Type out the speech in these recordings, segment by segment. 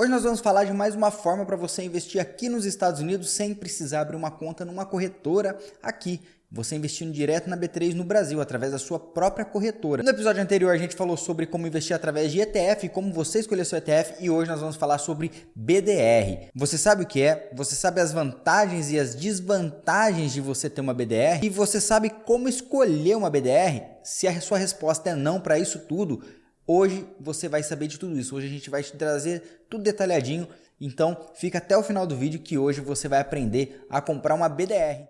Hoje nós vamos falar de mais uma forma para você investir aqui nos Estados Unidos sem precisar abrir uma conta numa corretora aqui. Você investindo direto na B3 no Brasil, através da sua própria corretora. No episódio anterior a gente falou sobre como investir através de ETF, como você escolher seu ETF, e hoje nós vamos falar sobre BDR. Você sabe o que é? Você sabe as vantagens e as desvantagens de você ter uma BDR? E você sabe como escolher uma BDR? Se a sua resposta é não para isso tudo, hoje você vai saber de tudo isso. Hoje a gente vai te trazer tudo detalhadinho. Então fica até o final do vídeo que hoje você vai aprender a comprar uma BDR.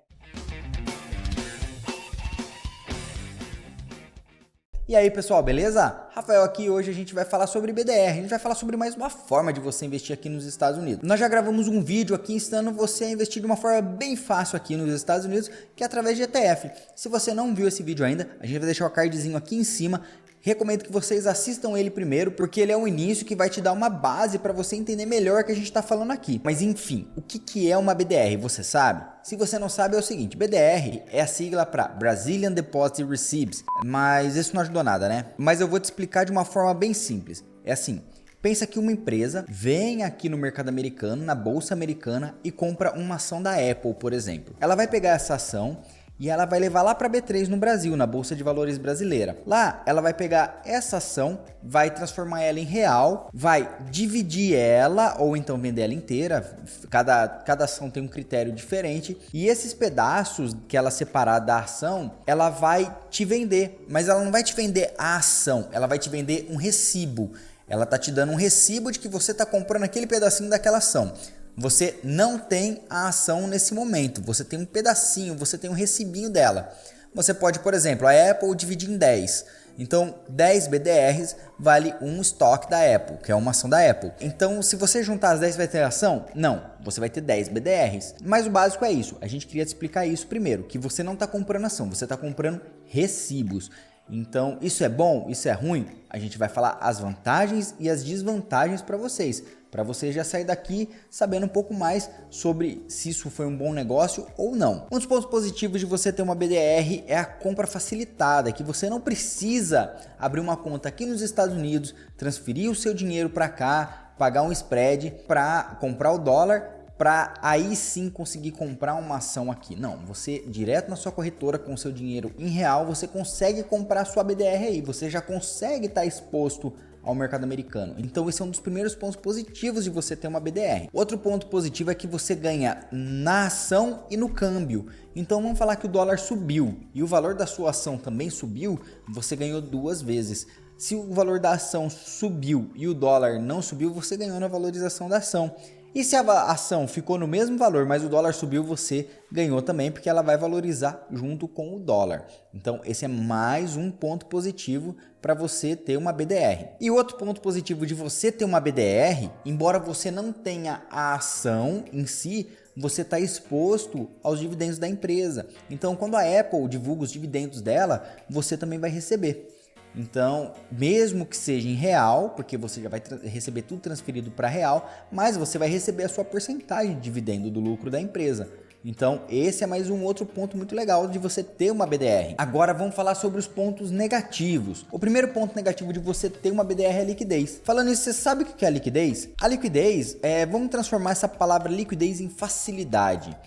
E aí pessoal, beleza? Rafael aqui, hoje a gente vai falar sobre BDR, a gente vai falar sobre mais uma forma de você investir aqui nos Estados Unidos. Nós já gravamos um vídeo aqui ensinando você a investir de uma forma bem fácil aqui nos Estados Unidos, que é através de ETF. Se você não viu esse vídeo ainda, a gente vai deixar o cardzinho aqui em cima. Recomendo que vocês assistam ele primeiro, porque ele é o início que vai te dar uma base para você entender melhor o que a gente está falando aqui. Mas enfim, o que é uma BDR, você sabe? Se você não sabe, é o seguinte, BDR é a sigla para Brazilian Deposit Receipts, mas isso não ajudou nada, né? Mas eu vou te explicar de uma forma bem simples. É assim, pensa que uma empresa vem aqui no mercado americano, na bolsa americana, e compra uma ação da Apple, por exemplo. Ela vai pegar essa ação e ela vai levar lá para a B3 no Brasil, na Bolsa de Valores brasileira. Lá, ela vai pegar essa ação, vai transformar ela em real, vai dividir ela ou então vender ela inteira. Cada ação tem um critério diferente. E esses pedaços que ela separar da ação, ela vai te vender. Mas ela não vai te vender a ação, ela vai te vender um recibo. Ela tá te dando um recibo de que você está comprando aquele pedacinho daquela ação. Você não tem a ação nesse momento, você tem um pedacinho, você tem um recibinho dela. Você pode, por exemplo, a Apple dividir em 10. Então, 10 BDRs vale um estoque da Apple, que é uma ação da Apple. Então, se você juntar as 10, vai ter ação? Não, você vai ter 10 BDRs. Mas o básico é isso, a gente queria te explicar isso primeiro, que você não está comprando ação, você está comprando recibos. Então, isso é bom? Isso é ruim? A gente vai falar as vantagens e as desvantagens para vocês já sair daqui sabendo um pouco mais sobre se isso foi um bom negócio ou não. Um dos pontos positivos de você ter uma BDR é a compra facilitada, que você não precisa abrir uma conta aqui nos Estados Unidos, transferir o seu dinheiro para cá, pagar um spread para comprar o dólar, para aí sim conseguir comprar uma ação aqui. Não, você direto na sua corretora com o seu dinheiro em real, você consegue comprar a sua BDR aí, você já consegue estar exposto ao mercado americano. Então esse é um dos primeiros pontos positivos de você ter uma BDR. Outro ponto positivo é que você ganha na ação e no câmbio. Então vamos falar que o dólar subiu e o valor da sua ação também subiu, você ganhou duas vezes. Se o valor da ação subiu e o dólar não subiu, você ganhou na valorização da ação. E se a ação ficou no mesmo valor, mas o dólar subiu, você ganhou também, porque ela vai valorizar junto com o dólar. Então, esse é mais um ponto positivo para você ter uma BDR. E outro ponto positivo de você ter uma BDR, embora você não tenha a ação em si, você está exposto aos dividendos da empresa. Então, quando a Apple divulga os dividendos dela, você também vai receber. Então, mesmo que seja em real, porque você já vai receber tudo transferido para real, mas você vai receber a sua porcentagem de dividendo do lucro da empresa. Então, esse é mais um outro ponto muito legal de você ter uma BDR. Agora, vamos falar sobre os pontos negativos. O primeiro ponto negativo de você ter uma BDR é a liquidez. Falando isso, você sabe o que é a liquidez? A liquidez, vamos transformar essa palavra liquidez em facilidade.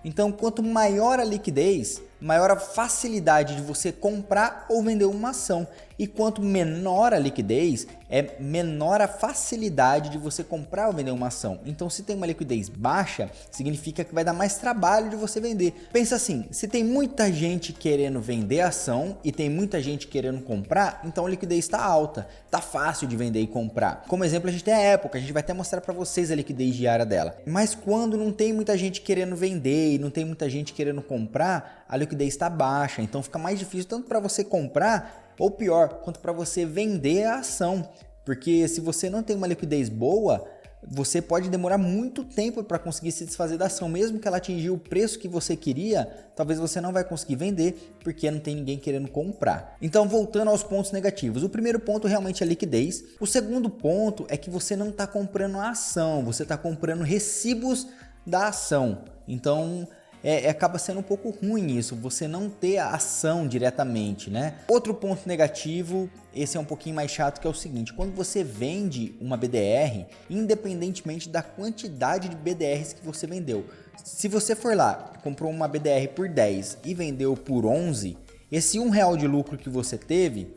Então, quanto maior a liquidez, maior a facilidade de você comprar ou vender uma ação. E quanto menor a liquidez, é menor a facilidade de você comprar ou vender uma ação. Então, se tem uma liquidez baixa, significa que vai dar mais trabalho de você vender. Pensa assim, se tem muita gente querendo vender ação e tem muita gente querendo comprar, então a liquidez está alta, está fácil de vender e comprar. Como exemplo, a gente tem a Apple, a gente vai até mostrar para vocês a liquidez diária dela. Mas quando não tem muita gente querendo vender e não tem muita gente querendo comprar, a liquidez está baixa, então fica mais difícil tanto para você comprar ou pior, quanto para você vender a ação, porque se você não tem uma liquidez boa, você pode demorar muito tempo para conseguir se desfazer da ação, mesmo que ela atingir o preço que você queria, talvez você não vai conseguir vender, porque não tem ninguém querendo comprar. Então, voltando aos pontos negativos, o primeiro ponto realmente é a liquidez, o segundo ponto é que você não está comprando a ação, você está comprando recibos da ação. Então, acaba sendo um pouco ruim isso, você não ter a ação diretamente, né? Outro ponto negativo, esse é um pouquinho mais chato, que é o seguinte: quando você vende uma BDR, independentemente da quantidade de BDRs que você vendeu, se você for lá, comprou uma BDR por 10 e vendeu por 11, esse R$1 de lucro que você teve,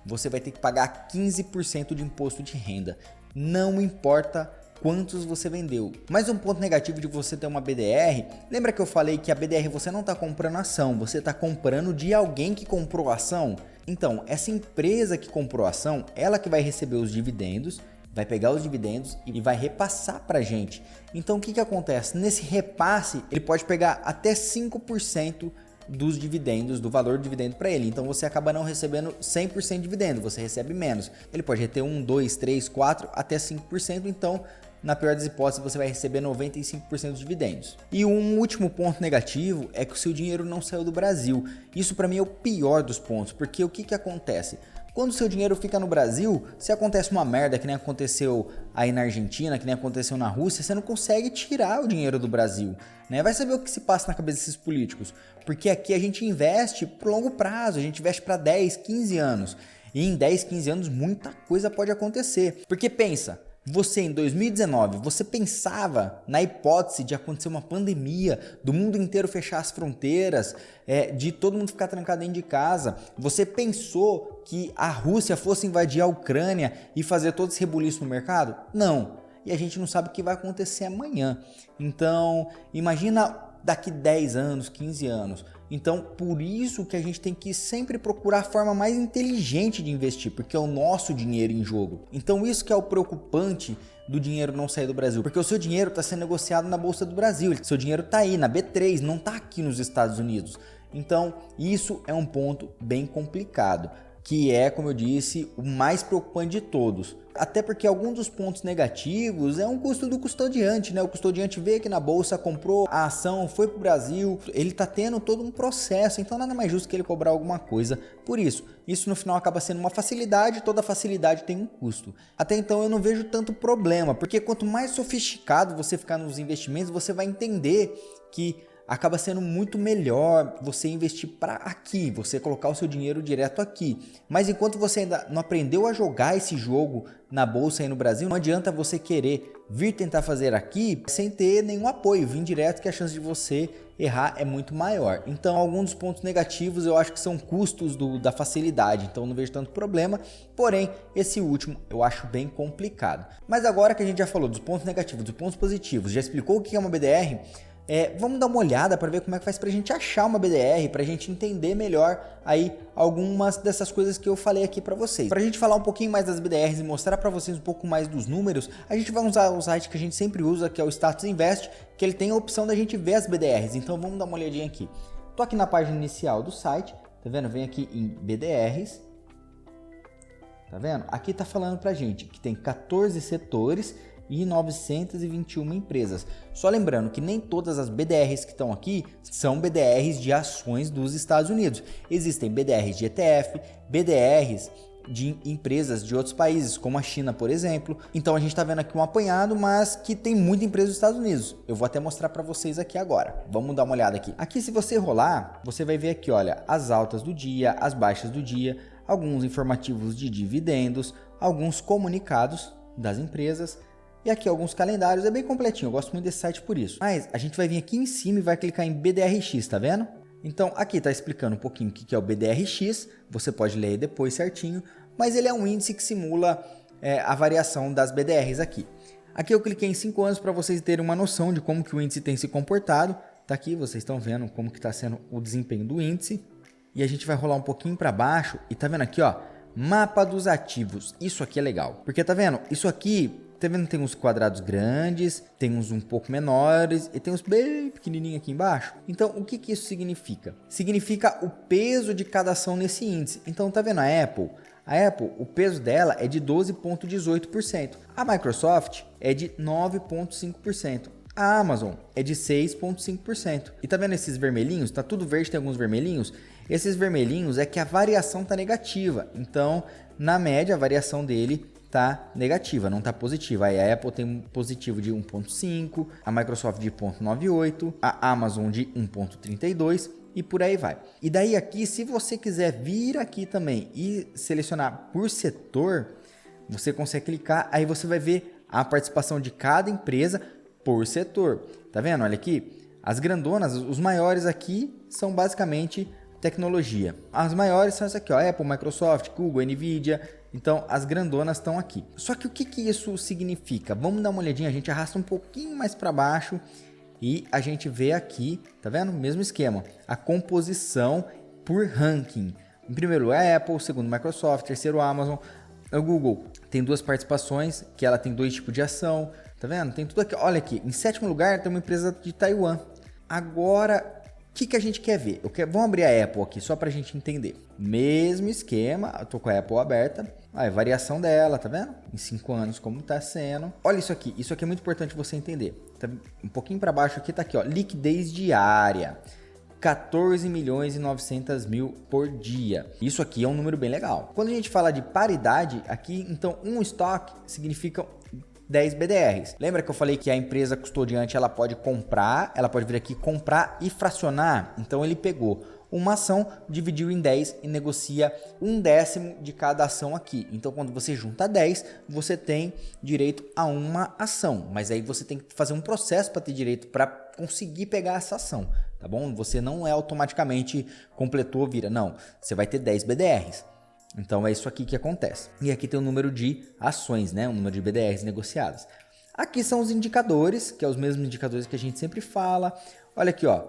você vai ter que pagar 15% de imposto de renda. Não importa quantos você vendeu. Mais um ponto negativo de você ter uma BDR, lembra que eu falei que a BDR você não está comprando ação, você está comprando de alguém que comprou a ação? Então, essa empresa que comprou a ação, ela que vai receber os dividendos, vai pegar os dividendos e vai repassar para a gente. Então, o que acontece? Nesse repasse, ele pode pegar até 5% dos dividendos, do valor do dividendo para ele. Então você acaba não recebendo 100% de dividendo, você recebe menos. Ele pode reter 1, 2, 3, 4, até 5%, então na pior das hipóteses você vai receber 95% dos dividendos. E um último ponto negativo é que o seu dinheiro não saiu do Brasil. Isso para mim é o pior dos pontos, porque o que acontece? Quando o seu dinheiro fica no Brasil, se acontece uma merda que nem aconteceu aí na Argentina, que nem aconteceu na Rússia, você não consegue tirar o dinheiro do Brasil, né? Vai saber o que se passa na cabeça desses políticos, porque aqui a gente investe por longo prazo, a gente investe para 10, 15 anos, e em 10, 15 anos muita coisa pode acontecer, porque pensa, você em 2019, você pensava na hipótese de acontecer uma pandemia, do mundo inteiro fechar as fronteiras, de todo mundo ficar trancado dentro de casa? Você pensou que a Rússia fosse invadir a Ucrânia e fazer todo esse rebuliço no mercado? Não. E a gente não sabe o que vai acontecer amanhã. Então, imagina daqui 10 anos, 15 anos. Então, por isso que a gente tem que sempre procurar a forma mais inteligente de investir, porque é o nosso dinheiro em jogo. Então, isso que é o preocupante do dinheiro não sair do Brasil, porque o seu dinheiro está sendo negociado na Bolsa do Brasil, o seu dinheiro está aí na B3, não está aqui nos Estados Unidos. Então, isso é um ponto bem complicado, que é, como eu disse, o mais preocupante de todos. Até porque alguns dos pontos negativos é um custo do custodiante, né? O custodiante veio aqui na bolsa, comprou a ação, foi para o Brasil, ele está tendo todo um processo, então nada mais justo que ele cobrar alguma coisa por isso. Isso no final acaba sendo uma facilidade, toda facilidade tem um custo. Até então eu não vejo tanto problema, porque quanto mais sofisticado você ficar nos investimentos, você vai entender que acaba sendo muito melhor você investir para aqui, você colocar o seu dinheiro direto aqui. Mas enquanto você ainda não aprendeu a jogar esse jogo na bolsa aí no Brasil, não adianta você querer vir tentar fazer aqui sem ter nenhum apoio, vir direto, que a chance de você errar é muito maior. Então, alguns dos pontos negativos eu acho que são custos da facilidade, então não vejo tanto problema, porém, esse último eu acho bem complicado. Mas agora que a gente já falou dos pontos negativos, dos pontos positivos, já explicou o que é uma BDR, vamos dar uma olhada para ver como é que faz para a gente achar uma BDR, para a gente entender melhor aí algumas dessas coisas que eu falei aqui para vocês. Para a gente falar um pouquinho mais das BDRs e mostrar para vocês um pouco mais dos números, a gente vai usar o site que a gente sempre usa, que é o Status Invest, que ele tem a opção da gente ver as BDRs. Então vamos dar uma olhadinha aqui. Tô aqui na página inicial do site, tá vendo? Vem aqui em BDRs. Tá vendo? Aqui tá falando pra gente que tem 14 setores e 921 empresas. Só lembrando que nem todas as BDRs que estão aqui são BDRs de ações dos Estados Unidos. Existem BDRs de ETF, BDRs de empresas de outros países, como a China, por exemplo. Então a gente está vendo aqui um apanhado, mas que tem muita empresa dos Estados Unidos. Eu vou até mostrar para vocês aqui agora. Vamos dar uma olhada aqui. Aqui, se você rolar, você vai ver aqui, olha, as altas do dia, as baixas do dia, alguns informativos de dividendos, alguns comunicados das empresas, e aqui alguns calendários. É bem completinho, eu gosto muito desse site por isso. Mas a gente vai vir aqui em cima e vai clicar em BDRX, tá vendo? Então aqui está explicando um pouquinho o que é o BDRX, você pode ler depois certinho, mas ele é um índice que simula a variação das BDRs aqui. Aqui eu cliquei em 5 anos para vocês terem uma noção de como que o índice tem se comportado. Tá aqui, vocês estão vendo como que está sendo o desempenho do índice. E a gente vai rolar um pouquinho para baixo e tá vendo aqui, ó, mapa dos ativos. Isso aqui é legal, porque tá vendo? Isso aqui, tá vendo? Tem uns quadrados grandes, tem uns um pouco menores e tem uns bem pequenininhos aqui embaixo. Então, o que isso significa? Significa o peso de cada ação nesse índice. Então, tá vendo a Apple? A Apple, o peso dela é de 12,18%. A Microsoft é de 9,5%. A Amazon é de 6,5%. E tá vendo esses vermelhinhos? Tá tudo verde, tem alguns vermelhinhos. Esses vermelhinhos é que a variação tá negativa. Então, na média, a variação dele tá negativa, não tá positiva. Aí a Apple tem um positivo de 1.5, a Microsoft de 0.98, a Amazon de 1.32 e por aí vai. E daí aqui, se você quiser vir aqui também e selecionar por setor, você consegue clicar, aí você vai ver a participação de cada empresa por setor. Tá vendo? Olha aqui, as grandonas, os maiores aqui são basicamente tecnologia. As maiores são essas aqui, ó, Apple, Microsoft, Google, Nvidia. Então, as grandonas estão aqui. Só que o que isso significa? Vamos dar uma olhadinha, a gente arrasta um pouquinho mais para baixo e a gente vê aqui, tá vendo? Mesmo esquema, a composição por ranking. Em primeiro é a Apple, segundo Microsoft, terceiro Amazon. O Google tem 2 participações, que ela tem 2 tipos de ação, tá vendo? Tem tudo aqui. Olha aqui, em sétimo lugar tem uma empresa de Taiwan. Agora, o que a gente quer ver? Vamos abrir a Apple aqui, só pra gente entender. Mesmo esquema, eu tô com a Apple aberta. A variação dela, tá vendo? Em 5 anos, como tá sendo. Olha isso aqui é muito importante você entender. Tá um pouquinho para baixo aqui, tá aqui, ó, liquidez diária. 14 milhões e 900 mil por dia. Isso aqui é um número bem legal. Quando a gente fala de paridade, aqui, então, um estoque significa 10 BDRs. Lembra que eu falei que a empresa custodiante ela pode comprar, ela pode vir aqui comprar e fracionar? Então ele pegou uma ação, dividiu em 10 e negocia 1/10 de cada ação aqui. Então quando você junta 10, você tem direito a uma ação, mas aí você tem que fazer um processo para ter direito para conseguir pegar essa ação, tá bom? Você não é automaticamente completou, vira, não. Você vai ter 10 BDRs. Então é isso aqui que acontece. E aqui tem o número de ações, né? O número de BDRs negociadas. Aqui são os indicadores, que é os mesmos indicadores que a gente sempre fala. Olha aqui, ó.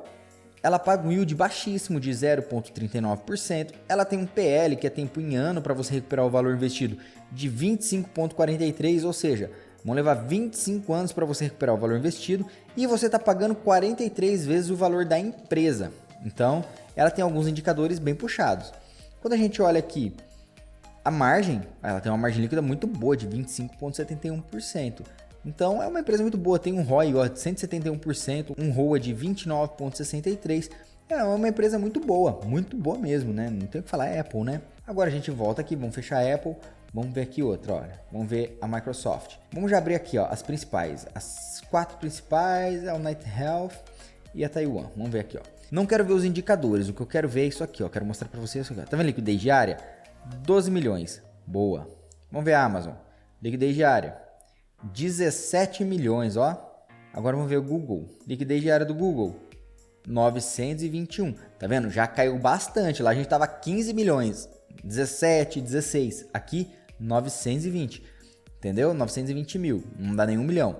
Ela paga um yield baixíssimo de 0,39%. Ela tem um PL, que é tempo em ano para você recuperar o valor investido, de 25,43, ou seja, vão levar 25 anos para você recuperar o valor investido e você está pagando 43 vezes o valor da empresa. Então, ela tem alguns indicadores bem puxados. Quando a gente olha aqui, a margem, ela tem uma margem líquida muito boa, de 25,71%. Então, é uma empresa muito boa, tem um ROI de 171%, um ROA de 29,63%. É uma empresa muito boa mesmo, né? Não tem o que falar, é Apple, né? Agora a gente volta aqui, vamos fechar a Apple, vamos ver aqui outra, olha. Vamos ver a Microsoft. Vamos já abrir aqui, ó, as principais. As 4 principais é a United Health e a Taiwan. Vamos ver aqui, ó. Não quero ver os indicadores, o que eu quero ver é isso aqui, ó. Quero mostrar para vocês isso aqui, ó. Tá vendo a liquidez diária? 12 milhões. Boa. Vamos ver a Amazon. Liquidez diária. 17 milhões, ó. Agora vamos ver o Google. Liquidez diária do Google. 921. Tá vendo? Já caiu bastante. Lá a gente tava 15 milhões. 17, 16. Aqui, 920. Entendeu? 920 mil. Não dá nem 1 milhão.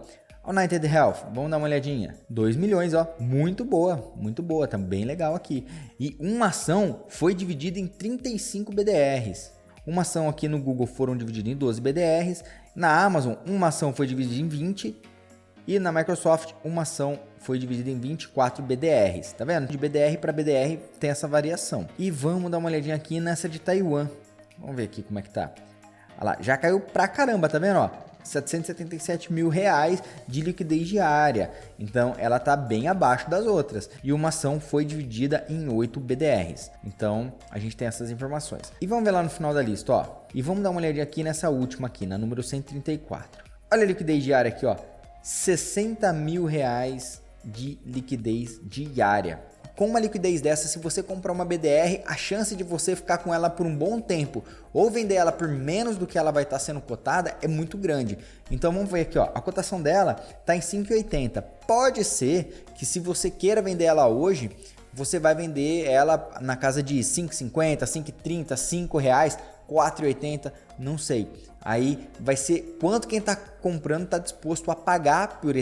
United Health, vamos dar uma olhadinha. 2 milhões, ó. Muito boa, muito boa. Tá bem legal aqui. E uma ação foi dividida em 35 BDRs. Uma ação aqui no Google foram divididas em 12 BDRs. Na Amazon, uma ação foi dividida em 20. E na Microsoft, uma ação foi dividida em 24 BDRs. Tá vendo? De BDR para BDR tem essa variação. E vamos dar uma olhadinha aqui nessa de Taiwan. Vamos ver aqui como é que tá. Olha lá, já caiu pra caramba, tá vendo? Ó, 777 mil reais de liquidez diária. Então, ela tá bem abaixo das outras. E uma ação foi dividida em 8 BDRs. Então, a gente tem essas informações. E vamos ver lá no final da lista, ó. E vamos dar uma olhadinha aqui nessa última aqui, na número 134. Olha a liquidez diária aqui, ó. 60 mil reais de liquidez diária. Com uma liquidez dessa, se você comprar uma BDR, a chance de você ficar com ela por um bom tempo ou vender ela por menos do que ela vai estar sendo cotada é muito grande. Então vamos ver aqui, ó, a cotação dela está em 5,80. Pode ser que se você queira vender ela hoje, você vai vender ela na casa de 5,50, 5,30, R$ reais, 4,80, não sei. Aí vai ser quanto quem está comprando está disposto a pagar por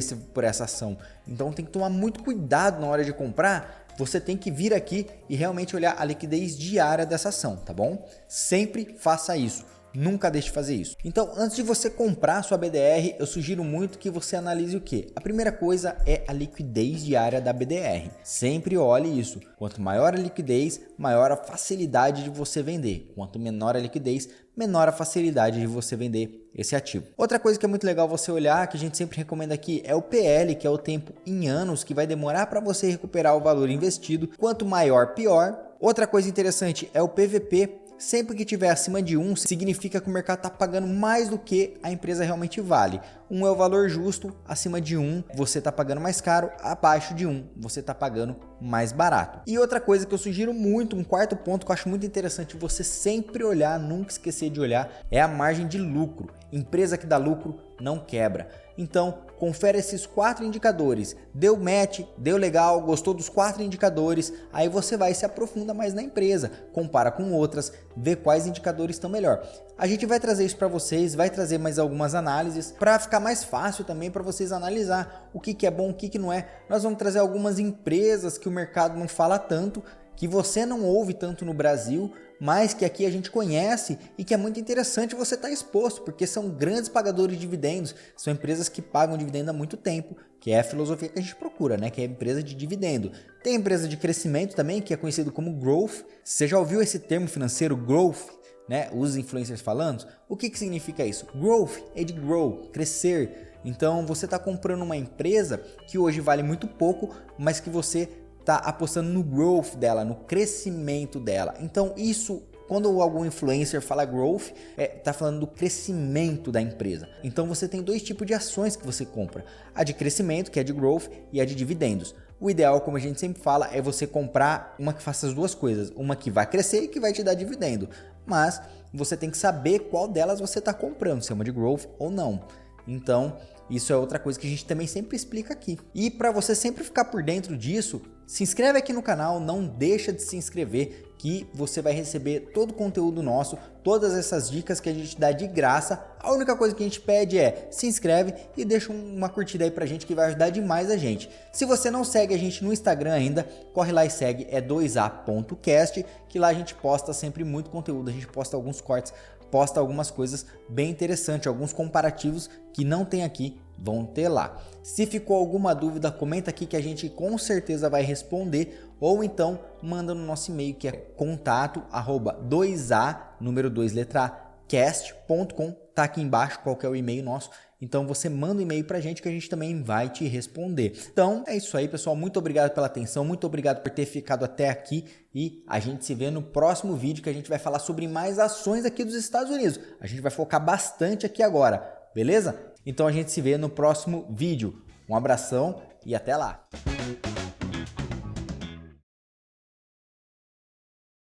essa ação. Então tem que tomar muito cuidado na hora de comprar. Você tem que vir aqui e realmente olhar a liquidez diária dessa ação, tá bom? Sempre faça isso. Nunca deixe de fazer isso. Então, antes de você comprar sua BDR, eu sugiro muito que você analise o quê? A primeira coisa é a liquidez diária da BDR. Sempre olhe isso. Quanto maior a liquidez, maior a facilidade de você vender. Quanto menor a liquidez, menor a facilidade de você vender esse ativo. Outra coisa que é muito legal você olhar, que a gente sempre recomenda aqui, é o PL, que é o tempo em anos que vai demorar para você recuperar o valor investido. Quanto maior, pior. Outra coisa interessante é o PVP, Sempre que tiver acima de 1, significa que o mercado está pagando mais do que a empresa realmente vale. 1 é o valor justo, acima de 1 você está pagando mais caro, abaixo de 1 você está pagando mais barato. E outra coisa que eu sugiro muito, um quarto ponto que eu acho muito interessante você sempre olhar, nunca esquecer de olhar, é a margem de lucro. Empresa que dá lucro não quebra. Então, confere esses 4 indicadores. Deu match, deu legal, gostou dos 4 indicadores, aí você vai e se aprofunda mais na empresa, compara com outras, vê quais indicadores estão melhor. A gente vai trazer isso para vocês, vai trazer mais algumas análises para ficar mais fácil também para vocês analisar o que é bom, o que não é. Nós vamos trazer algumas empresas que o mercado não fala tanto, que você não ouve tanto no Brasil, mas que aqui a gente conhece e que é muito interessante você estar exposto, porque são grandes pagadores de dividendos, são empresas que pagam dividendo há muito tempo, que é a filosofia que a gente procura, né? Que é a empresa de dividendo. Tem empresa de crescimento também, que é conhecido como growth. Você já ouviu esse termo financeiro, growth? Né? Os influencers falando? O que significa isso? Growth é de grow, crescer. Então você está comprando uma empresa que hoje vale muito pouco, mas que você está apostando no growth dela, no crescimento dela. Então isso, quando algum influencer fala growth, está falando do crescimento da empresa. Então você tem 2 tipos de ações que você compra. A de crescimento, que é de growth, e a de dividendos. O ideal, como a gente sempre fala, é você comprar uma que faça as 2 coisas. Uma que vai crescer e que vai te dar dividendo. Mas você tem que saber qual delas você está comprando, se é uma de growth ou não. Então, isso é outra coisa que a gente também sempre explica aqui. E para você sempre ficar por dentro disso, se inscreve aqui no canal, não deixa de se inscrever que você vai receber todo o conteúdo nosso, todas essas dicas que a gente dá de graça. A única coisa que a gente pede é se inscreve e deixa uma curtida aí pra gente que vai ajudar demais a gente. Se você não segue a gente no Instagram ainda, corre lá e segue, é 2a.cast, que lá a gente posta sempre muito conteúdo, a gente posta alguns cortes, posta algumas coisas bem interessantes, alguns comparativos que não tem aqui, vão ter lá. Se ficou alguma dúvida, comenta aqui que a gente com certeza vai responder, ou então manda no nosso e-mail que é contato@2a, número 2 letra A, cast.com, tá aqui embaixo qual que é o e-mail nosso. Então você manda um e-mail pra gente que a gente também vai te responder. Então é isso aí, pessoal, muito obrigado pela atenção, muito obrigado por ter ficado até aqui e a gente se vê no próximo vídeo que a gente vai falar sobre mais ações aqui dos Estados Unidos. A gente vai focar bastante aqui agora, beleza? Então a gente se vê no próximo vídeo. Um abração e até lá!